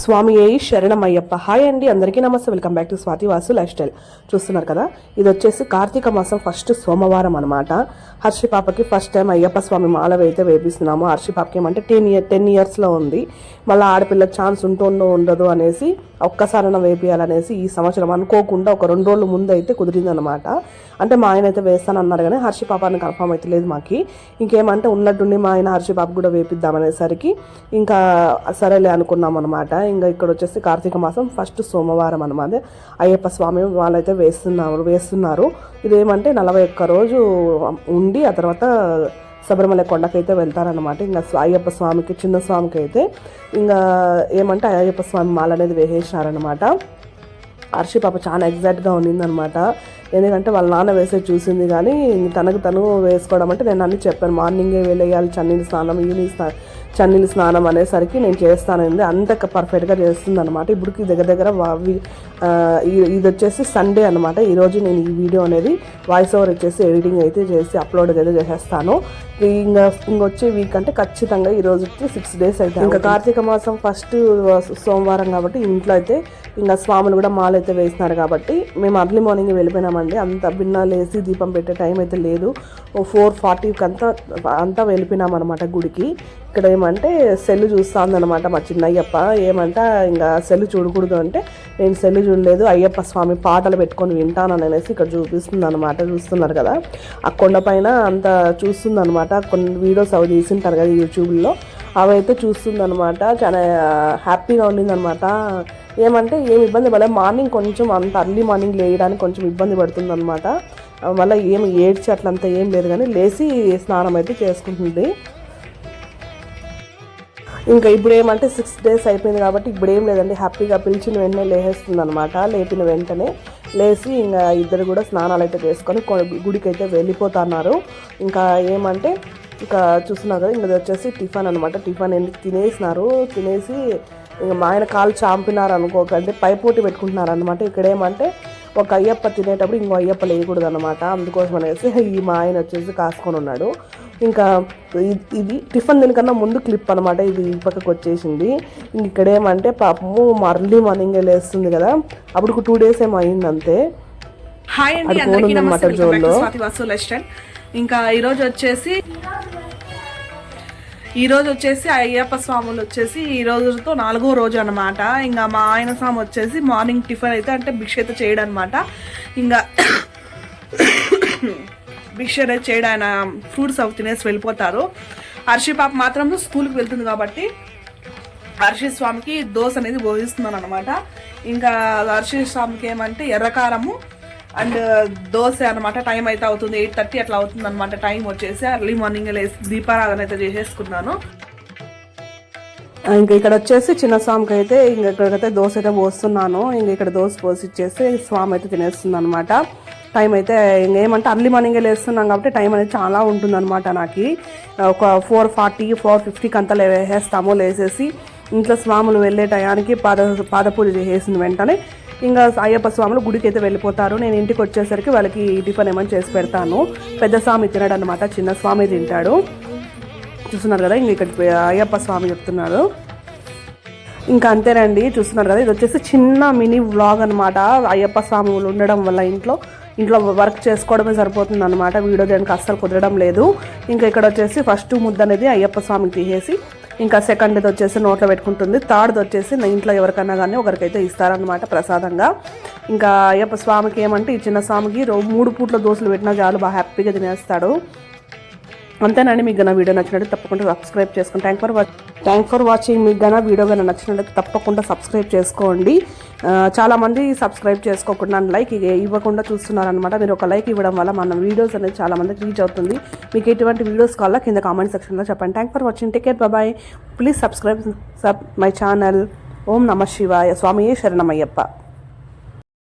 స్వామి శరణమయ్యప్ప. హాయ్ అండి, అందరికీ నమస్తే. Welcome back to Swathi Vasu life style. చూస్తున్నారు కదా, ఇది వచ్చేసి కార్తీక మాసం ఫస్ట్ సోమవారం అనమాట. హర్షి పాపకి ఫస్ట్ టైం అయ్యప్ప స్వామి మాల అయితే వేపిస్తున్నాము. హర్షి పాపకి ఏమంటే 10 ఇయర్స్లో ఉంది. మళ్ళీ ఆడపిల్లకి ఛాన్స్ ఉంటుందో ఉండదు అనేసి ఒక్కసారైనా వేపియాలనేసి ఈ సంవత్సరం అనుకోకుండా ఒక 2 రోజుల ముందు అయితే కుదిరిందనమాట. అంటే మా ఆయన అయితే వేస్తానన్నారు కానీ హర్షి పాపని కన్ఫర్మ్ అయితే లేదు మాకి. ఇంకేమంటే ఉన్నట్టుండి మా ఆయన హర్షి పాప కూడా వేపిద్దామనేసరికి ఇంకా సరేలే అనుకున్నాం అనమాట. ఇంకా ఇక్కడ వచ్చేసి కార్తీక మాసం ఫస్ట్ సోమవారం అనమాట. అయ్యప్ప స్వామి వాళ్ళైతే వేస్తున్నారు. ఇదేమంటే 41 రోజు ఉండి ఆ తర్వాత శబరిమల కొండకైతే వెళ్తారనమాట. ఇంకా అయ్యప్ప స్వామికి చిన్న స్వామికి అయితే ఇంకా ఏమంటే అయ్యప్ప స్వామి మాల అనేది వేసేసినారనమాట. హర్షి పాప చాలా ఎగ్జాక్ట్గా ఉన్నిందనమాట. ఎందుకంటే వాళ్ళ నాన్న వేసే చూసింది కానీ తనకు తను వేసుకోవడం అంటే నేను అన్నీ చెప్పాను. మార్నింగే వెళ్ళేయాలి చన్నీళ్ళ స్నానం, ఈవినింగ్ చన్నీళ్ళ స్నానం అనేసరికి నేను చేస్తానండి. అంత పర్ఫెక్ట్గా చేస్తుంది అనమాట. ఇప్పటికి దగ్గర ఇది వచ్చేసి సండే అనమాట. ఈరోజు నేను ఈ వీడియో అనేది వాయిస్ ఓవర్ వచ్చేసి ఎడిటింగ్ అయితే చేసి అప్లోడ్ అయితే చేసేస్తాను. ఇంకొచ్చే వీక్ అంటే ఖచ్చితంగా ఈరోజు 6 days అయితే ఇంకా కార్తీక మాసం ఫస్ట్ సోమవారం కాబట్టి ఇంట్లో అయితే ఇంకా స్వాములు కూడా మాల అయితే వేసినారు కాబట్టి మేము అర్లీ మార్నింగ్ వెళ్ళిపోయినామండి. అంత బిన్నాలు వేసి దీపం పెట్టే టైం అయితే లేదు. 4:40కి అంతా వెళ్ళిపోయినాం అనమాట గుడికి. ఇక్కడ ఏమంటే సెల్ చూస్తుందనమాట మా చిన్నయ్యప్ప. ఏమంటే ఇంకా సెల్ చూడకూడదు అంటే నేను సెల్ చూడలేదు, అయ్యప్ప స్వామి పాటలు పెట్టుకొని వింటాను అనేసి ఇక్కడ చూపిస్తుంది అనమాట. చూస్తున్నారు కదా, ఆ కొండపైన అంతా చూస్తుంది అనమాట. కొన్ని వీడియోస్ అవి తీసింటారు కదా యూట్యూబ్లో, అవి అయితే చూస్తుంది అనమాట. చాలా హ్యాపీగా ఉండిందనమాట. ఏమంటే ఏమి ఇబ్బంది పడలేదు. మార్నింగ్ కొంచెం అంత అర్లీ మార్నింగ్ లేయడానికి కొంచెం ఇబ్బంది పడుతుంది అనమాట. మళ్ళీ ఏమి ఏడ్చి అట్లంతా ఏం లేదు కానీ లేచి స్నానం అయితే చేసుకుంటుంది. ఇంకా ఇప్పుడు ఏమంటే 6 days అయిపోయింది కాబట్టి ఇప్పుడు ఏం లేదండి, హ్యాపీగా పిలిచిన వెంటనే లేసేస్తుంది అనమాట. లేపిన వెంటనే లేచి ఇంకా ఇద్దరు కూడా స్నానాలు అయితే చేసుకొని గుడికి అయితే వెళ్ళిపోతున్నారు. ఇంకా ఏమంటే ఇంకా చూస్తున్నారు కదా, ఇంకా వచ్చేసి టిఫిన్ అనమాట. టిఫిన్ తినేసి ఇంకా మా ఆయన కాలు చాంపినారు అనుకోకండి, పైపోటీ పెట్టుకుంటున్నారు అనమాట. ఇక్కడ ఏమంటే ఒక అయ్యప్ప తినేటప్పుడు ఇంకో అయ్యప్ప లేయకూడదు అనమాట. అందుకోసం అనేసి ఈ మా ఆయన వచ్చేసి కాసుకొని ఉన్నాడు. ఇంకా ఇది టిఫిన్ దీనికన్నా ముందు క్లిప్ అనమాట. ఇది ఈ పక్కకు వచ్చేసింది. ఇంక ఇక్కడ ఏమంటే పాపము అర్లీ మార్నింగే లేస్తుంది కదా, అప్పుడు 2 days ఏమో అయింది అంతే. హాయ్ అండి, అందరికీ నమస్తే. Welcome back to Swathi Vasu life style. ఇంకా ఈరోజు వచ్చేసి అయ్యప్ప స్వాములు వచ్చేసి ఈ రోజుతో 4వ రోజు అనమాట. ఇంకా మా ఆయన స్వామి వచ్చేసి మార్నింగ్ టిఫిన్ అయితే అంటే భిక్ష అయితే చేయడం అనమాట. ఇంకా భిక్ష అయితే చేయడం, ఆయన ఫ్రూట్స్ అవి తినేసి వెళ్ళిపోతారు. హర్షి పాప మాత్రం స్కూల్కి వెళ్తుంది కాబట్టి హర్షి స్వామికి దోశ అనేది బోధిస్తున్నాను అనమాట. ఇంకా హర్షి స్వామికి ఏమంటే ఎర్రకారము అండ్ దోశ అనమాట. టైం అయితే అవుతుంది 8:30 అట్లా అవుతుంది అనమాట. టైం వచ్చేసి అర్లీ మార్నింగ్ లేసి దీపారాధన అయితే చేసేసుకున్నాను. ఇంకా ఇక్కడ వచ్చేసి చిన్న స్వామికి అయితే ఇంకా ఇక్కడికైతే దోశ అయితే పోస్తున్నాను. ఇంక ఇక్కడ దోశ పోసి ఇచ్చేసి స్వామి అయితే తినేస్తుంది అనమాట. టైం అయితే ఇంకేమంటే అర్లీ మార్నింగే లేస్తున్నాం కాబట్టి టైం అనేది చాలా ఉంటుందన్నమాట. నాకు ఒక 4:40 4:50కి అంతా వేసేస్తాము. లేసేసి ఇంట్లో స్వాములు వెళ్ళే టయానికి పాద పూజ చేసేసిన వెంటనే ఇంకా అయ్యప్ప స్వాములు గుడికి అయితే వెళ్ళిపోతారు. నేను ఇంటికి వచ్చేసరికి వాళ్ళకి టిఫిన్ ఏమని చేసి పెడతాను. పెద్ద స్వామి తినడు అనమాట, చిన్న స్వామి తింటాడు. చూస్తున్నారు కదా, ఇంక ఇక్కడ అయ్యప్ప స్వామి చెప్తున్నారు. ఇంకా అంతేనండి, చూస్తున్నారు కదా, ఇది వచ్చేసి చిన్న మినీ వ్లాగ్ అనమాట. అయ్యప్ప స్వాములు ఉండడం వల్ల ఇంట్లో వర్క్ చేసుకోవడమే సరిపోతుంది అనమాట. వీడియో దానికి అస్సలు కుదరడం లేదు. ఇంకా ఇక్కడ వచ్చేసి ఫస్ట్ ముద్ద అనేది అయ్యప్ప స్వామికి తీసేసి ఇంకా సెకండ్ది వచ్చేసి నోట్లో పెట్టుకుంటుంది. థర్డ్ది వచ్చేసి ఇంట్లో ఎవరికైనా కానీ ఒకరికైతే ఇస్తారనమాట ప్రసాదంగా. ఇంకా అయ్యప్ప స్వామికి ఏమంటే ఈ చిన్న స్వామికి 3 పూట్ల దోశలు పెట్టినా చాలు, బాగా హ్యాపీగా తినేస్తాడు. అంతేనండి. మీకు గన వీడియో నచ్చినట్టు తప్పకుండా సబ్స్క్రైబ్ చేసుకోండి. Thank for watching. మీకు గన వీడియో కానీ నచ్చినట్లయితే తప్పకుండా సబ్స్క్రైబ్ చేసుకోండి. చాలామంది సబ్స్క్రైబ్ చేసుకోకుండా లైక్ ఇవ్వకుండా చూస్తున్నారనమాట. మీరు ఒక లైక్ ఇవ్వడం వల్ల మన వీడియోస్ అనేది చాలామందికి రీచ్ అవుతుంది. మీకు ఎటువంటి వీడియోస్ కావాలో కింద కామెంట్ సెక్షన్లో చెప్పండి. Thank for watching. Take care, bye. Please subscribe my channel. ఓం నమ శివాయ. స్వామి శరణమయ్యప్ప.